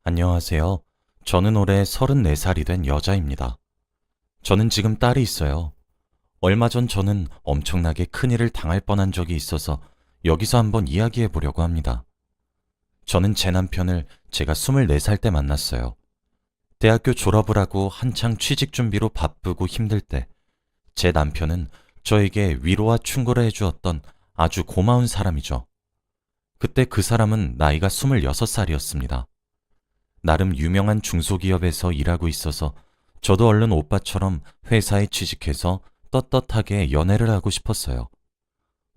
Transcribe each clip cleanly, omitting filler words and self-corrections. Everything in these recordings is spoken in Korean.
안녕하세요. 저는 올해 34살이 된 여자입니다. 저는 지금 딸이 있어요. 얼마 전 저는 엄청나게 큰일을 당할 뻔한 적이 있어서 여기서 한번 이야기해 보려고 합니다. 저는 제 남편을 제가 24살 때 만났어요. 대학교 졸업을 하고 한창 취직 준비로 바쁘고 힘들 때 제 남편은 저에게 위로와 충고를 해주었던 아주 고마운 사람이죠. 그때 그 사람은 나이가 26살이었습니다. 나름 유명한 중소기업에서 일하고 있어서 저도 얼른 오빠처럼 회사에 취직해서 떳떳하게 연애를 하고 싶었어요.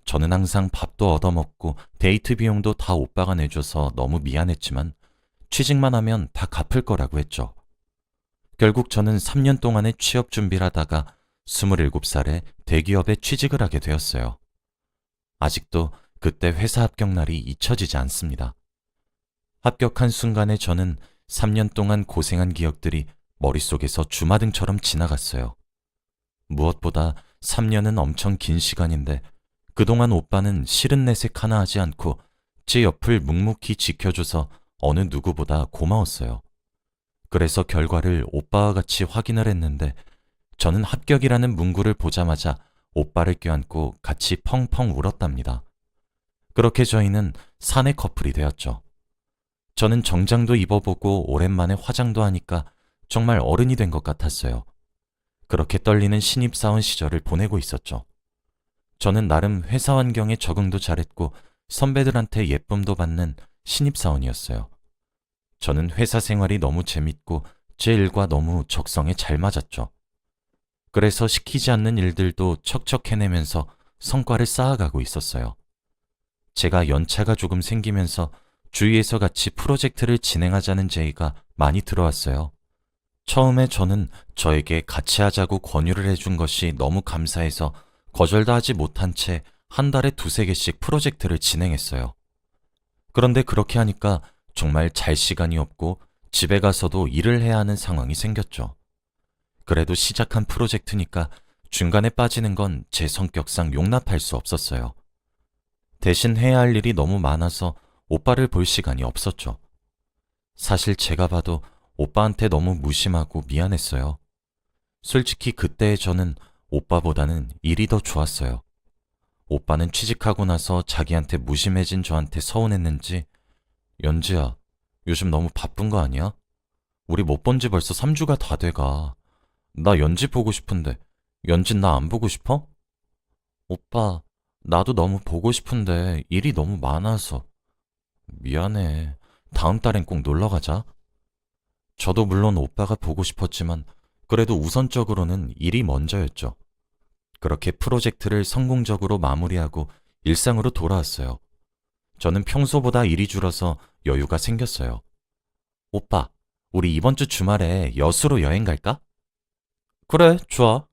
저는 항상 밥도 얻어먹고 데이트 비용도 다 오빠가 내줘서 너무 미안했지만 취직만 하면 다 갚을 거라고 했죠. 결국 저는 3년 동안의 취업 준비를 하다가 27살에 대기업에 취직을 하게 되었어요. 아직도 그때 회사 합격 날이 잊혀지지 않습니다. 합격한 순간에 저는 3년 동안 고생한 기억들이 머릿속에서 주마등처럼 지나갔어요. 무엇보다 3년은 엄청 긴 시간인데 그동안 오빠는 싫은 내색 하나 하지 않고 제 옆을 묵묵히 지켜줘서 어느 누구보다 고마웠어요. 그래서 결과를 오빠와 같이 확인을 했는데 저는 합격이라는 문구를 보자마자 오빠를 껴안고 같이 펑펑 울었답니다. 그렇게 저희는 사내 커플이 되었죠. 저는 정장도 입어보고 오랜만에 화장도 하니까 정말 어른이 된 것 같았어요. 그렇게 떨리는 신입사원 시절을 보내고 있었죠. 저는 나름 회사 환경에 적응도 잘했고 선배들한테 예쁨도 받는 신입사원이었어요. 저는 회사 생활이 너무 재밌고 제 일과 너무 적성에 잘 맞았죠. 그래서 시키지 않는 일들도 척척 해내면서 성과를 쌓아가고 있었어요. 제가 연차가 조금 생기면서 주위에서 같이 프로젝트를 진행하자는 제의가 많이 들어왔어요. 처음에 저는 저에게 같이 하자고 권유를 해준 것이 너무 감사해서 거절도 하지 못한 채 한 달에 두세 개씩 프로젝트를 진행했어요. 그런데 그렇게 하니까 정말 잘 시간이 없고 집에 가서도 일을 해야 하는 상황이 생겼죠. 그래도 시작한 프로젝트니까 중간에 빠지는 건 제 성격상 용납할 수 없었어요. 대신 해야 할 일이 너무 많아서 오빠를 볼 시간이 없었죠. 사실 제가 봐도 오빠한테 너무 무심하고 미안했어요. 솔직히 그때의 저는 오빠보다는 일이 더 좋았어요. 오빠는 취직하고 나서 자기한테 무심해진 저한테 서운했는지 연지야, 요즘 너무 바쁜 거 아니야? 우리 못 본지 벌써 3주가 다 돼가. 나 연지 보고 싶은데 연진 나 안 보고 싶어? 오빠, 나도 너무 보고 싶은데 일이 너무 많아서. 미안해. 다음 달엔 꼭 놀러 가자. 저도 물론 오빠가 보고 싶었지만 그래도 우선적으로는 일이 먼저였죠. 그렇게 프로젝트를 성공적으로 마무리하고 일상으로 돌아왔어요. 저는 평소보다 일이 줄어서 여유가 생겼어요. 오빠, 우리 이번 주 주말에 여수로 여행 갈까? 그래, 좋아.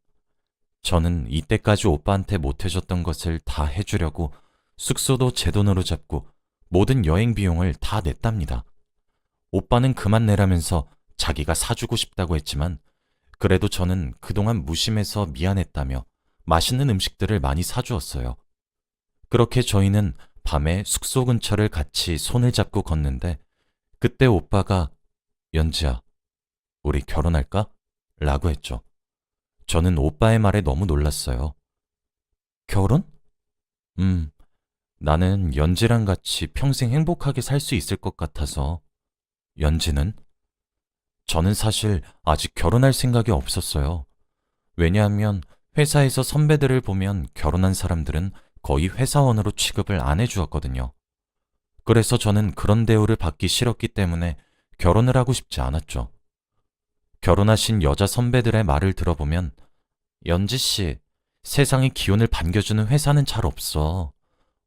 저는 이때까지 오빠한테 못해줬던 것을 다 해주려고 숙소도 제 돈으로 잡고 모든 여행 비용을 다 냈답니다. 오빠는 그만 내라면서 자기가 사주고 싶다고 했지만 그래도 저는 그동안 무심해서 미안했다며 맛있는 음식들을 많이 사주었어요. 그렇게 저희는 밤에 숙소 근처를 같이 손을 잡고 걷는데 그때 오빠가 연지야, 우리 결혼할까? 라고 했죠. 저는 오빠의 말에 너무 놀랐어요. 결혼? 음, 나는 연지랑 같이 평생 행복하게 살 수 있을 것 같아서. 연지는? 저는 사실 아직 결혼할 생각이 없었어요. 왜냐하면 회사에서 선배들을 보면 결혼한 사람들은 거의 회사원으로 취급을 안 해주었거든요. 그래서 저는 그런 대우를 받기 싫었기 때문에 결혼을 하고 싶지 않았죠. 결혼하신 여자 선배들의 말을 들어보면 연지 씨, 세상의 기운을 반겨주는 회사는 잘 없어.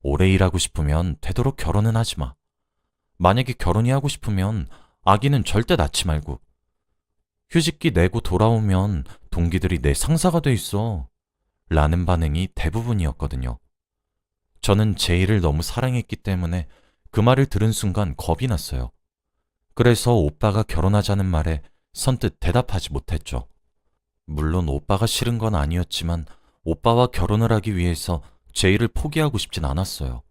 오래 일하고 싶으면 되도록 결혼은 하지 마. 만약에 결혼이 하고 싶으면 아기는 절대 낳지 말고. 휴직기 내고 돌아오면 동기들이 내 상사가 돼 있어. 라는 반응이 대부분이었거든요. 저는 제 일을 너무 사랑했기 때문에 그 말을 들은 순간 겁이 났어요. 그래서 오빠가 결혼하자는 말에 선뜻 대답하지 못했죠. 물론 오빠가 싫은 건 아니었지만 오빠와 결혼을 하기 위해서 제 일을 포기하고 싶진 않았어요.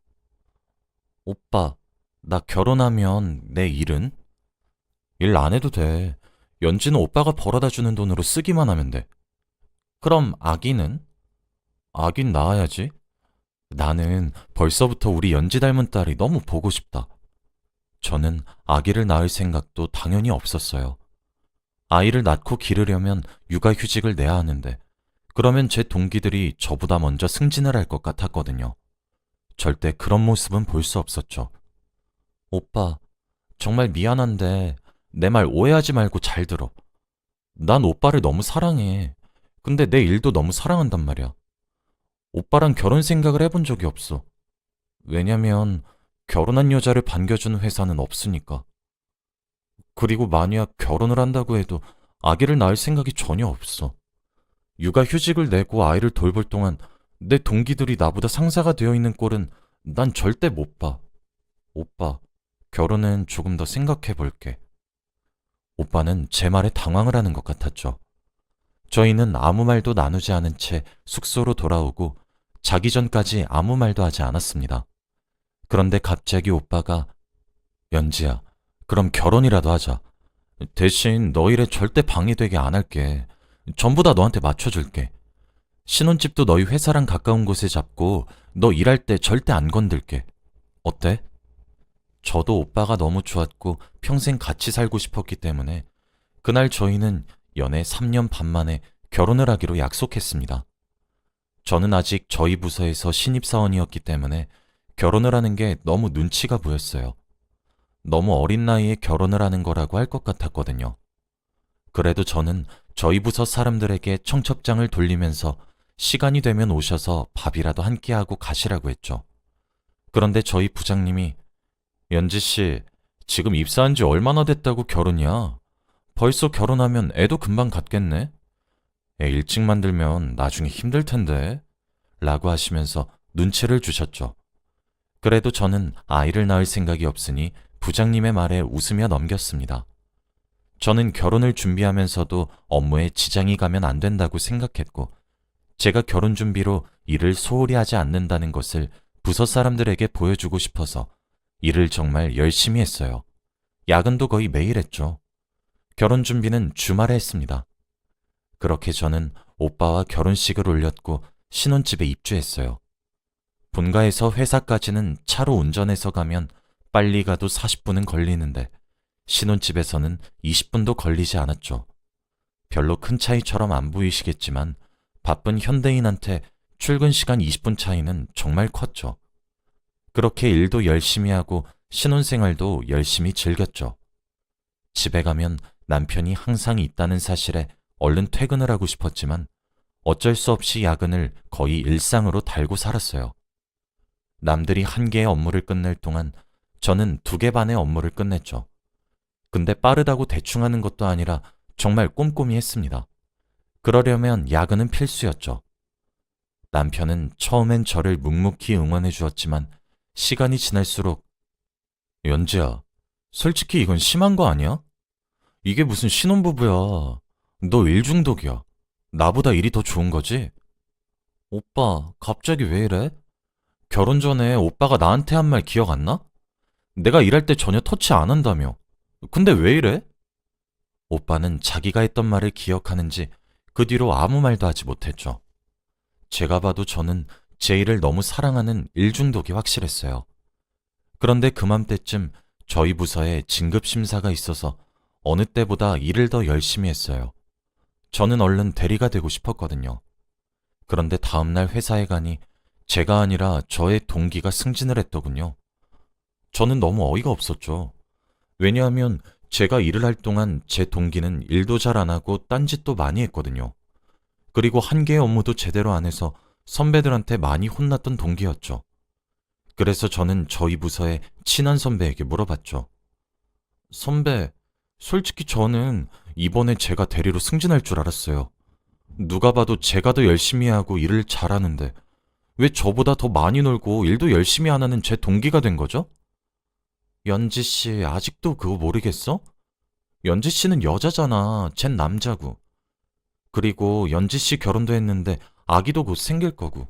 오빠, 나 결혼하면 내 일은? 일 안 해도 돼. 연지는 오빠가 벌어다 주는 돈으로 쓰기만 하면 돼. 그럼 아기는? 아긴 낳아야지. 나는 벌써부터 우리 연지 닮은 딸이 너무 보고 싶다. 저는 아기를 낳을 생각도 당연히 없었어요. 아이를 낳고 기르려면 육아휴직을 내야 하는데, 그러면 제 동기들이 저보다 먼저 승진을 할 것 같았거든요. 절대 그런 모습은 볼 수 없었죠. 오빠, 정말 미안한데 내 말 오해하지 말고 잘 들어. 난 오빠를 너무 사랑해. 근데 내 일도 너무 사랑한단 말이야. 오빠랑 결혼 생각을 해본 적이 없어. 왜냐면 결혼한 여자를 반겨주는 회사는 없으니까. 그리고 만약 결혼을 한다고 해도 아기를 낳을 생각이 전혀 없어. 육아휴직을 내고 아이를 돌볼 동안 내 동기들이 나보다 상사가 되어 있는 꼴은 난 절대 못 봐. 오빠, 결혼은 조금 더 생각해 볼게. 오빠는 제 말에 당황을 하는 것 같았죠. 저희는 아무 말도 나누지 않은 채 숙소로 돌아오고 자기 전까지 아무 말도 하지 않았습니다. 그런데 갑자기 오빠가 연지야, 그럼 결혼이라도 하자. 대신 너 일에 절대 방해되게 안 할게. 전부 다 너한테 맞춰줄게. 신혼집도 너희 회사랑 가까운 곳에 잡고 너 일할 때 절대 안 건들게. 어때? 저도 오빠가 너무 좋았고 평생 같이 살고 싶었기 때문에 그날 저희는 연애 3년 반 만에 결혼을 하기로 약속했습니다. 저는 아직 저희 부서에서 신입사원이었기 때문에 결혼을 하는 게 너무 눈치가 보였어요. 너무 어린 나이에 결혼을 하는 거라고 할 것 같았거든요. 그래도 저는 저희 부서 사람들에게 청첩장을 돌리면서 시간이 되면 오셔서 밥이라도 함께 하고 가시라고 했죠. 그런데 저희 부장님이 연지 씨, 지금 입사한 지 얼마나 됐다고 결혼이야? 벌써 결혼하면 애도 금방 갖겠네? 애 일찍 만들면 나중에 힘들 텐데? 라고 하시면서 눈치를 주셨죠. 그래도 저는 아이를 낳을 생각이 없으니 부장님의 말에 웃으며 넘겼습니다. 저는 결혼을 준비하면서도 업무에 지장이 가면 안 된다고 생각했고, 제가 결혼 준비로 일을 소홀히 하지 않는다는 것을 부서 사람들에게 보여주고 싶어서 일을 정말 열심히 했어요. 야근도 거의 매일 했죠. 결혼 준비는 주말에 했습니다. 그렇게 저는 오빠와 결혼식을 올렸고 신혼집에 입주했어요. 본가에서 회사까지는 차로 운전해서 가면 빨리 가도 40분은 걸리는데 신혼집에서는 20분도 걸리지 않았죠. 별로 큰 차이처럼 안 보이시겠지만 바쁜 현대인한테 출근 시간 20분 차이는 정말 컸죠. 그렇게 일도 열심히 하고 신혼생활도 열심히 즐겼죠. 집에 가면 남편이 항상 있다는 사실에 얼른 퇴근을 하고 싶었지만 어쩔 수 없이 야근을 거의 일상으로 달고 살았어요. 남들이 한 개의 업무를 끝낼 동안 저는 2개 반의 업무를 끝냈죠. 근데 빠르다고 대충 하는 것도 아니라 정말 꼼꼼히 했습니다. 그러려면 야근은 필수였죠. 남편은 처음엔 저를 묵묵히 응원해 주었지만 시간이 지날수록 연지야, 솔직히 이건 심한 거 아니야? 이게 무슨 신혼부부야. 너 일 중독이야. 나보다 일이 더 좋은 거지? 오빠, 갑자기 왜 이래? 결혼 전에 오빠가 나한테 한 말 기억 안 나? 내가 일할 때 전혀 터치 안 한다며. 근데 왜 이래? 오빠는 자기가 했던 말을 기억하는지 그 뒤로 아무 말도 하지 못했죠. 제가 봐도 저는 제 일을 너무 사랑하는 일 중독이 확실했어요. 그런데 그맘때쯤 저희 부서에 진급 심사가 있어서 어느 때보다 일을 더 열심히 했어요. 저는 얼른 대리가 되고 싶었거든요. 그런데 다음날 회사에 가니 제가 아니라 저의 동기가 승진을 했더군요. 저는 너무 어이가 없었죠. 왜냐하면 제가 일을 할 동안 제 동기는 일도 잘 안 하고 딴짓도 많이 했거든요. 그리고 한 개의 업무도 제대로 안 해서 선배들한테 많이 혼났던 동기였죠. 그래서 저는 저희 부서의 친한 선배에게 물어봤죠. 선배, 솔직히 저는 이번에 제가 대리로 승진할 줄 알았어요. 누가 봐도 제가 더 열심히 하고 일을 잘하는데 왜 저보다 더 많이 놀고 일도 열심히 안 하는 제 동기가 된 거죠? 연지 씨, 아직도 그거 모르겠어? 연지 씨는 여자잖아. 쟨 남자고. 그리고 연지 씨 결혼도 했는데 아기도 곧 생길 거고.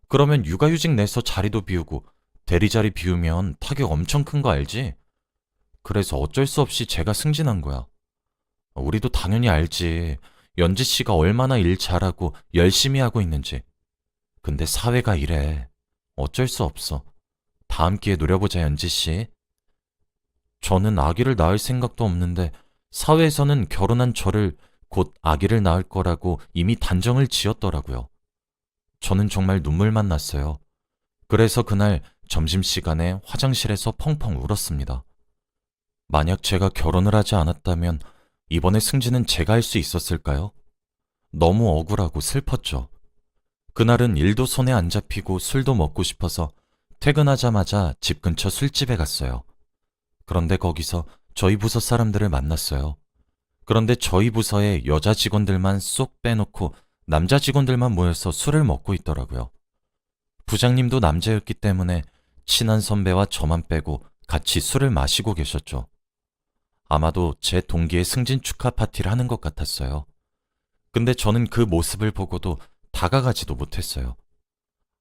그러면 육아휴직 내서 자리도 비우고 대리 자리 비우면 타격 엄청 큰 거 알지? 그래서 어쩔 수 없이 제가 승진한 거야. 우리도 당연히 알지. 연지 씨가 얼마나 일 잘하고 열심히 하고 있는지. 근데 사회가 이래. 어쩔 수 없어. 다음 기회에 노려보자, 연지 씨. 저는 아기를 낳을 생각도 없는데 사회에서는 결혼한 저를 곧 아기를 낳을 거라고 이미 단정을 지었더라고요. 저는 정말 눈물만 났어요. 그래서 그날 점심시간에 화장실에서 펑펑 울었습니다. 만약 제가 결혼을 하지 않았다면 이번에 승진은 제가 할 수 있었을까요? 너무 억울하고 슬펐죠. 그날은 일도 손에 안 잡히고 술도 먹고 싶어서 퇴근하자마자 집 근처 술집에 갔어요. 그런데 거기서 저희 부서 사람들을 만났어요. 그런데 저희 부서의 여자 직원들만 쏙 빼놓고 남자 직원들만 모여서 술을 먹고 있더라고요. 부장님도 남자였기 때문에 친한 선배와 저만 빼고 같이 술을 마시고 계셨죠. 아마도 제 동기의 승진 축하 파티를 하는 것 같았어요. 근데 저는 그 모습을 보고도 다가가지도 못했어요.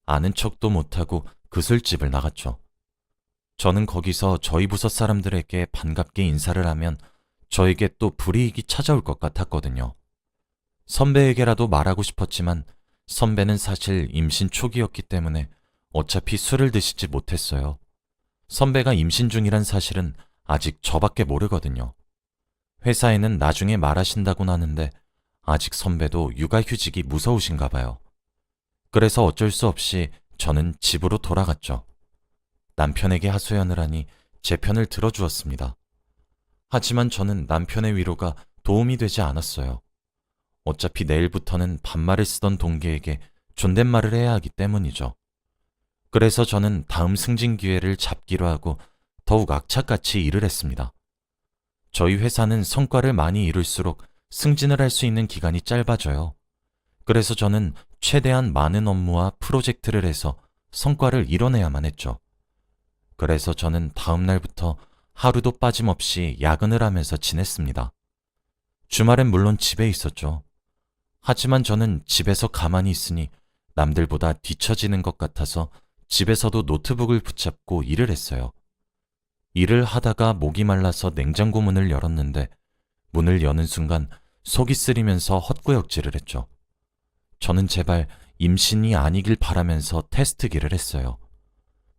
아는 척도 못하고 그 술집을 나갔죠. 저는 거기서 저희 부서 사람들에게 반갑게 인사를 하면 저에게 또 불이익이 찾아올 것 같았거든요. 선배에게라도 말하고 싶었지만 선배는 사실 임신 초기였기 때문에 어차피 술을 드시지 못했어요. 선배가 임신 중이란 사실은 아직 저밖에 모르거든요. 회사에는 나중에 말하신다곤 하는데 아직 선배도 육아휴직이 무서우신가 봐요. 그래서 어쩔 수 없이 저는 집으로 돌아갔죠. 남편에게 하소연을 하니 제 편을 들어주었습니다. 하지만 저는 남편의 위로가 도움이 되지 않았어요. 어차피 내일부터는 반말을 쓰던 동기에게 존댓말을 해야 하기 때문이죠. 그래서 저는 다음 승진 기회를 잡기로 하고 더욱 악착같이 일을 했습니다. 저희 회사는 성과를 많이 이룰수록 승진을 할 수 있는 기간이 짧아져요. 그래서 저는 최대한 많은 업무와 프로젝트를 해서 성과를 이뤄내야만 했죠. 그래서 저는 다음 날부터 하루도 빠짐없이 야근을 하면서 지냈습니다. 주말엔 물론 집에 있었죠. 하지만 저는 집에서 가만히 있으니 남들보다 뒤처지는 것 같아서 집에서도 노트북을 붙잡고 일을 했어요. 일을 하다가 목이 말라서 냉장고 문을 열었는데 문을 여는 순간 속이 쓰리면서 헛구역질을 했죠. 저는 제발 임신이 아니길 바라면서 테스트기를 했어요.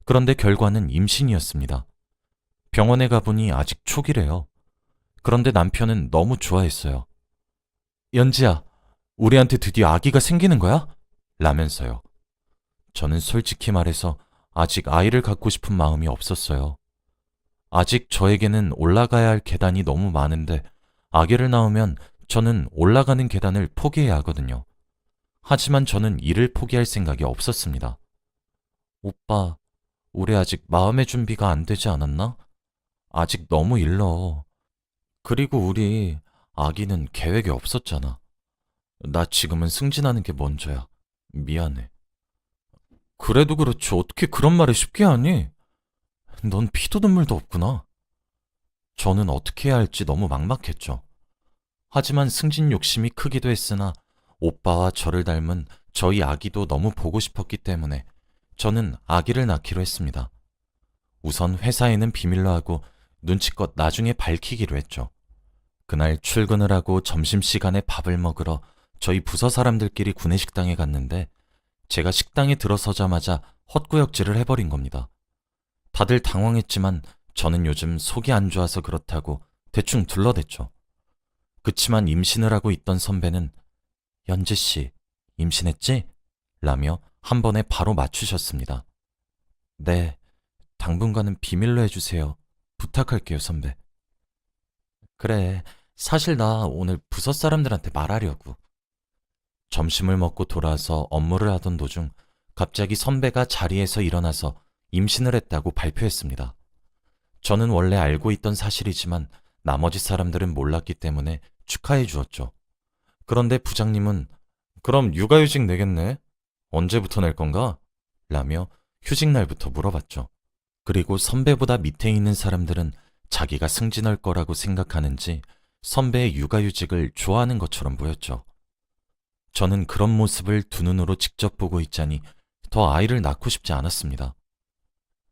그런데 결과는 임신이었습니다. 병원에 가보니 아직 초기래요. 그런데 남편은 너무 좋아했어요. 연지야, 우리한테 드디어 아기가 생기는 거야? 라면서요. 저는 솔직히 말해서 아직 아이를 갖고 싶은 마음이 없었어요. 아직 저에게는 올라가야 할 계단이 너무 많은데 아기를 낳으면 저는 올라가는 계단을 포기해야 하거든요. 하지만 저는 이를 포기할 생각이 없었습니다. 오빠, 우리 아직 마음의 준비가 안 되지 않았나? 아직 너무 일러. 그리고 우리 아기는 계획에 없었잖아. 나 지금은 승진하는 게 먼저야. 미안해. 그래도 그렇지 어떻게 그런 말을 쉽게 하니? 넌 피도 눈물도 없구나. 저는 어떻게 해야 할지 너무 막막했죠. 하지만 승진 욕심이 크기도 했으나 오빠와 저를 닮은 저희 아기도 너무 보고 싶었기 때문에 저는 아기를 낳기로 했습니다. 우선 회사에는 비밀로 하고 눈치껏 나중에 밝히기로 했죠. 그날 출근을 하고 점심시간에 밥을 먹으러 저희 부서 사람들끼리 구내식당에 갔는데 제가 식당에 들어서자마자 헛구역질을 해버린 겁니다. 다들 당황했지만 저는 요즘 속이 안 좋아서 그렇다고 대충 둘러댔죠. 그치만 임신을 하고 있던 선배는 연지씨, 임신했지? 라며 한 번에 바로 맞추셨습니다. 네, 당분간은 비밀로 해주세요. 부탁할게요, 선배. 그래, 사실 나 오늘 부서 사람들한테 말하려고. 점심을 먹고 돌아와서 업무를 하던 도중 갑자기 선배가 자리에서 일어나서 임신을 했다고 발표했습니다. 저는 원래 알고 있던 사실이지만 나머지 사람들은 몰랐기 때문에 축하해 주었죠. 그런데 부장님은 그럼 육아휴직 내겠네? 언제부터 낼 건가? 라며 휴직 날부터 물어봤죠. 그리고 선배보다 밑에 있는 사람들은 자기가 승진할 거라고 생각하는지 선배의 육아휴직을 좋아하는 것처럼 보였죠. 저는 그런 모습을 두 눈으로 직접 보고 있자니 더 아이를 낳고 싶지 않았습니다.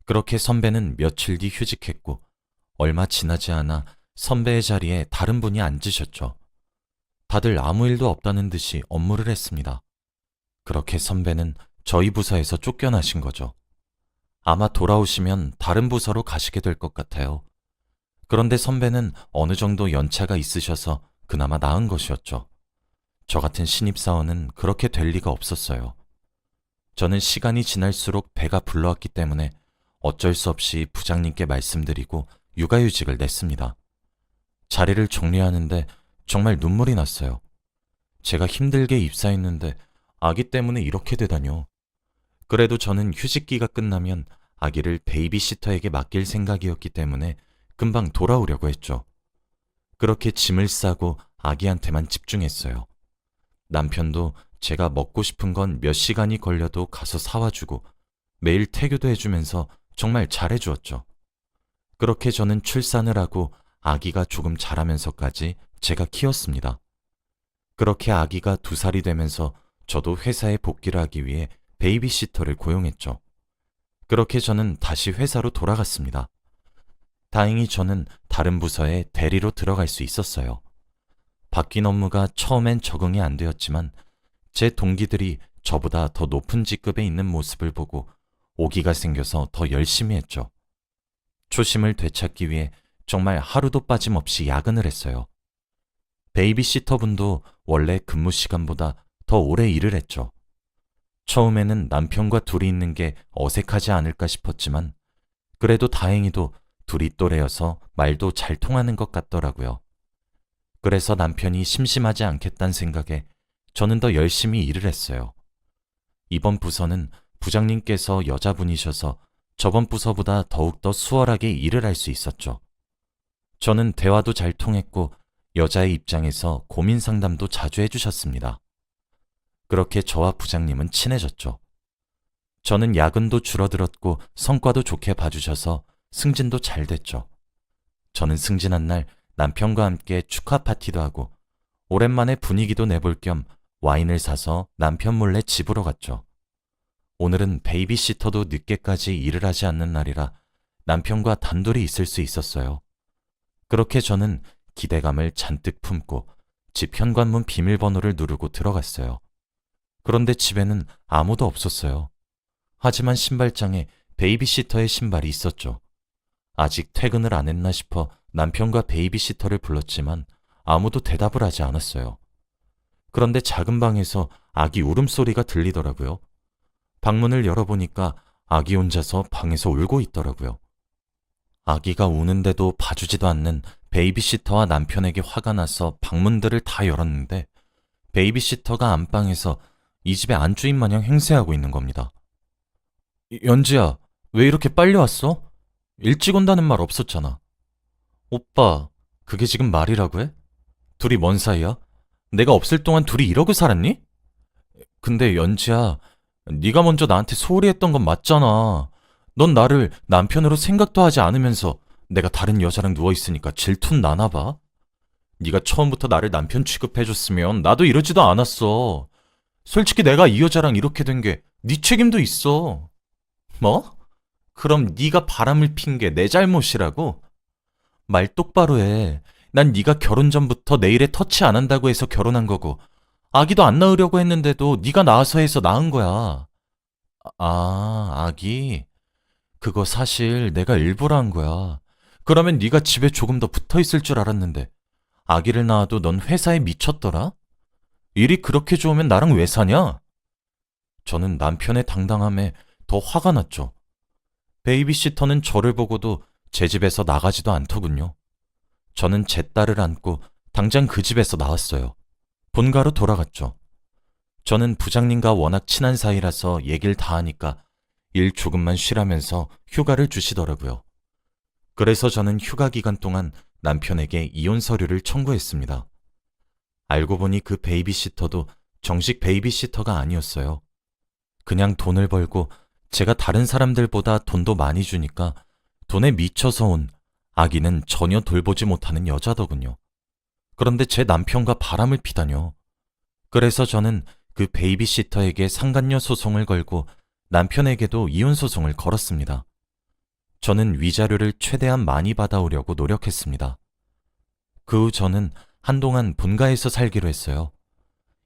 그렇게 선배는 며칠 뒤 휴직했고 얼마 지나지 않아 선배의 자리에 다른 분이 앉으셨죠. 다들 아무 일도 없다는 듯이 업무를 했습니다. 그렇게 선배는 저희 부서에서 쫓겨나신 거죠. 아마 돌아오시면 다른 부서로 가시게 될 것 같아요. 그런데 선배는 어느 정도 연차가 있으셔서 그나마 나은 것이었죠. 저 같은 신입사원은 그렇게 될 리가 없었어요. 저는 시간이 지날수록 배가 불러왔기 때문에 어쩔 수 없이 부장님께 말씀드리고 육아휴직을 냈습니다. 자리를 정리하는데 정말 눈물이 났어요. 제가 힘들게 입사했는데 아기 때문에 이렇게 되다뇨. 그래도 저는 휴직기가 끝나면 아기를 베이비시터에게 맡길 생각이었기 때문에 금방 돌아오려고 했죠. 그렇게 짐을 싸고 아기한테만 집중했어요. 남편도 제가 먹고 싶은 건 몇 시간이 걸려도 가서 사와주고 매일 태교도 해주면서 정말 잘해주었죠. 그렇게 저는 출산을 하고 아기가 조금 자라면서까지 제가 키웠습니다. 그렇게 아기가 2살이 되면서 저도 회사에 복귀를 하기 위해 베이비시터를 고용했죠. 그렇게 저는 다시 회사로 돌아갔습니다. 다행히 저는 다른 부서에 대리로 들어갈 수 있었어요. 바뀐 업무가 처음엔 적응이 안 되었지만 제 동기들이 저보다 더 높은 직급에 있는 모습을 보고 오기가 생겨서 더 열심히 했죠. 초심을 되찾기 위해 정말 하루도 빠짐없이 야근을 했어요. 베이비시터 분도 원래 근무 시간보다 더 오래 일을 했죠. 처음에는 남편과 둘이 있는 게 어색하지 않을까 싶었지만 그래도 다행히도 둘이 또래여서 말도 잘 통하는 것 같더라고요. 그래서 남편이 심심하지 않겠다는 생각에 저는 더 열심히 일을 했어요. 이번 부서는 부장님께서 여자분이셔서 저번 부서보다 더욱더 수월하게 일을 할 수 있었죠. 저는 대화도 잘 통했고 여자의 입장에서 고민 상담도 자주 해주셨습니다. 그렇게 저와 부장님은 친해졌죠. 저는 야근도 줄어들었고 성과도 좋게 봐주셔서 승진도 잘 됐죠. 저는 승진한 날 남편과 함께 축하 파티도 하고 오랜만에 분위기도 내볼 겸 와인을 사서 남편 몰래 집으로 갔죠. 오늘은 베이비시터도 늦게까지 일을 하지 않는 날이라 남편과 단둘이 있을 수 있었어요. 그렇게 저는 기대감을 잔뜩 품고 집 현관문 비밀번호를 누르고 들어갔어요. 그런데 집에는 아무도 없었어요. 하지만 신발장에 베이비시터의 신발이 있었죠. 아직 퇴근을 안 했나 싶어 남편과 베이비시터를 불렀지만 아무도 대답을 하지 않았어요. 그런데 작은 방에서 아기 울음소리가 들리더라고요. 방문을 열어보니까 아기 혼자서 방에서 울고 있더라고요. 아기가 우는데도 봐주지도 않는 베이비시터와 남편에게 화가 나서 방문들을 다 열었는데 베이비시터가 안방에서 이 집의 안주인 마냥 행세하고 있는 겁니다. 연지야, 왜 이렇게 빨리 왔어? 일찍 온다는 말 없었잖아. 오빠, 그게 지금 말이라고 해? 둘이 뭔 사이야? 내가 없을 동안 둘이 이러고 살았니? 근데 연지야, 네가 먼저 나한테 소홀히 했던 건 맞잖아. 넌 나를 남편으로 생각도 하지 않으면서 내가 다른 여자랑 누워있으니까 질투는 나나 봐. 네가 처음부터 나를 남편 취급해줬으면 나도 이러지도 않았어. 솔직히 내가 이 여자랑 이렇게 된 게 네 책임도 있어. 뭐? 그럼 네가 바람을 핀 게 내 잘못이라고? 말 똑바로 해. 난 네가 결혼 전부터 내 일에 터치 안 한다고 해서 결혼한 거고 아기도 안 낳으려고 했는데도 네가 낳아서 해서 낳은 거야. 아, 아기? 그거 사실 내가 일부러 한 거야. 그러면 네가 집에 조금 더 붙어 있을 줄 알았는데 아기를 낳아도 넌 회사에 미쳤더라? 일이 그렇게 좋으면 나랑 왜 사냐? 저는 남편의 당당함에 더 화가 났죠. 베이비시터는 저를 보고도 제 집에서 나가지도 않더군요. 저는 제 딸을 안고 당장 그 집에서 나왔어요. 본가로 돌아갔죠. 저는 부장님과 워낙 친한 사이라서 얘기를 다 하니까 일 조금만 쉬라면서 휴가를 주시더라고요. 그래서 저는 휴가 기간 동안 남편에게 이혼 서류를 청구했습니다. 알고 보니 그 베이비시터도 정식 베이비시터가 아니었어요. 그냥 돈을 벌고 제가 다른 사람들보다 돈도 많이 주니까 돈에 미쳐서 온 아기는 전혀 돌보지 못하는 여자더군요. 그런데 제 남편과 바람을 피다뇨. 그래서 저는 그 베이비시터에게 상간녀 소송을 걸고 남편에게도 이혼 소송을 걸었습니다. 저는 위자료를 최대한 많이 받아오려고 노력했습니다. 그 후 저는 한동안 본가에서 살기로 했어요.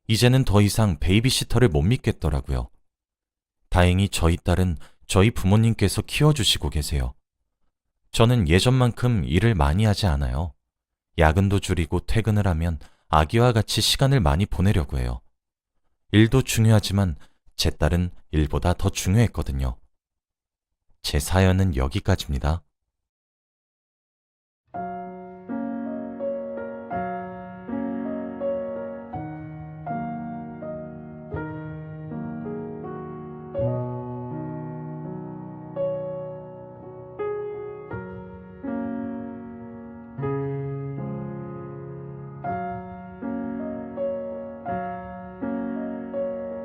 이제는 더 이상 베이비시터를 못 믿겠더라고요. 다행히 저희 딸은 저희 부모님께서 키워주시고 계세요. 저는 예전만큼 일을 많이 하지 않아요. 야근도 줄이고 퇴근을 하면 아기와 같이 시간을 많이 보내려고 해요. 일도 중요하지만 제 딸은 일보다 더 중요했거든요. 제 사연은 여기까지입니다.